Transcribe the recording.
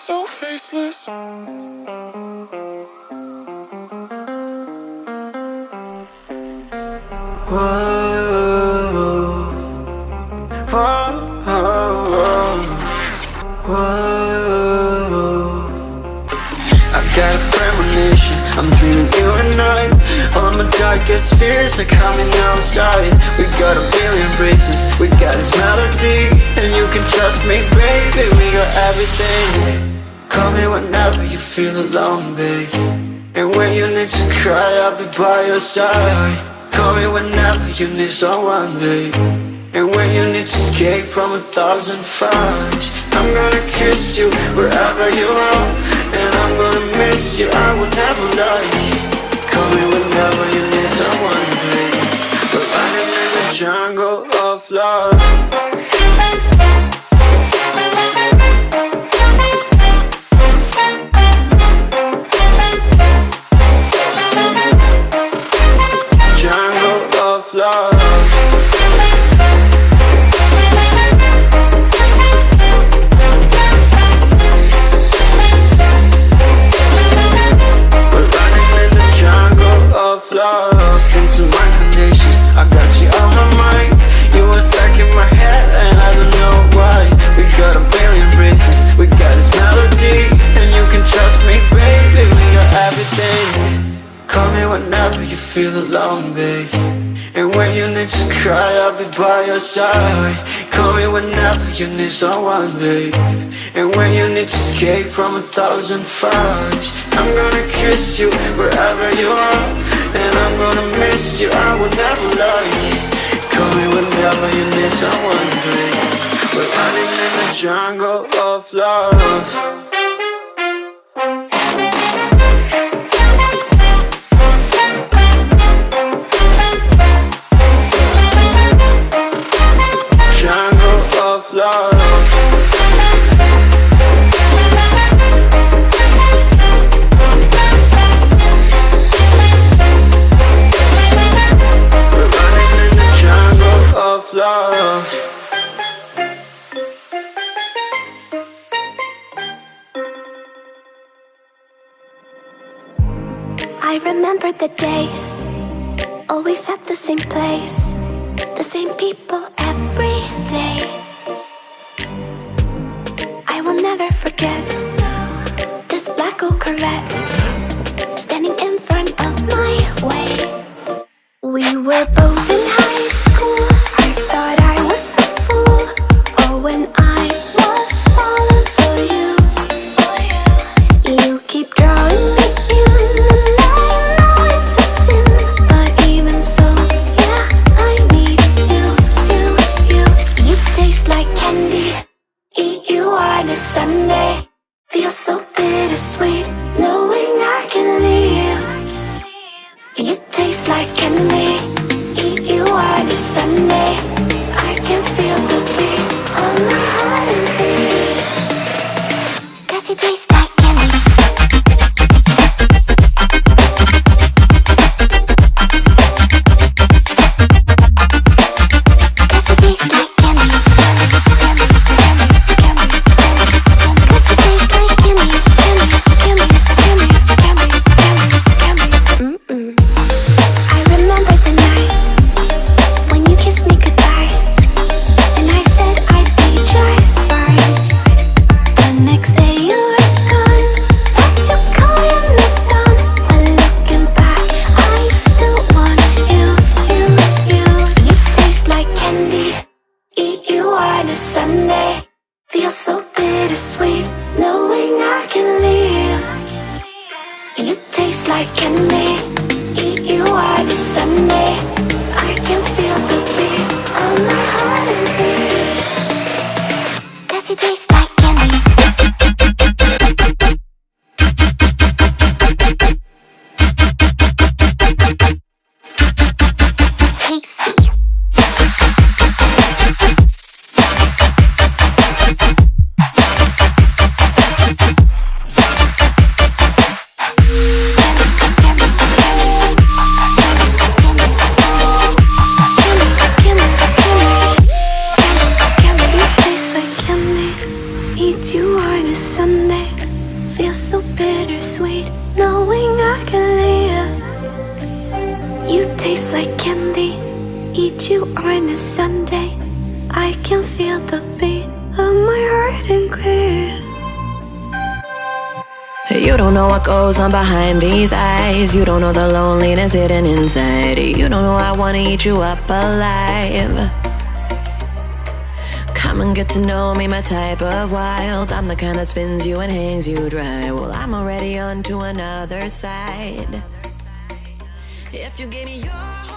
so faceless. Whoa, whoa, whoa, whoa. I've got a premonition, I'm dreaming you and I. All my darkest fears are coming outside. We got a billion races, we got this melody, and you can trust me, baby, we got everything. Call me whenever you feel alone, babe, and when you need to cry, I'll be by your side. Call me whenever you need someone, babe, and when you need to escape from 1,000 fires. I'm gonna kiss you wherever you are, and I'm gonna miss you, I will never lie. Call me whenever you need someone, babe. We're running in the jungle of love. Love. We're running in the jungle of love. Listen to my conditions, I got you on my mind. You were stuck in my head and I don't know why. We got a billion races, we got this melody, and you can trust me, baby, we got everything. Call me whenever you feel alone, babe, and when you need to cry, I'll be by your side. Call me whenever you need someone, babe, and when you need to escape from 1,000 fires. I'm gonna kiss you wherever you are, and I'm gonna miss you, I will never lie. Call me whenever you need someone, babe. We're running in the jungle of love. Love. We're running in the jungle of love. I remember the days, always at the same place, the same people every day. I will never forget this black old Corvette standing in front of my way. We were both in high school, I thought I was a fool. Oh, when I was falling for you, you keep drawing me in, and I know it's a sin, but even so, yeah, I need you. You taste like candy, eat you on a Sunday. Feels so bittersweet, knowing I can leave. You taste like candy, eat you on a Sunday. I can feel the beat on my heart and beats, 'cause you taste like candy. feels so bittersweet knowing I can leave. You taste like candy, eat you on a Sunday. I can feel the beat of my heart increase. You don't know what goes on behind these eyes. You don't know the loneliness hidden inside. You don't know I wanna eat you up alive. Come and get to know me, my type of wild. I'm the kind that spins you and hangs you dry. Well, I'm already on to another side. If you gave me your heart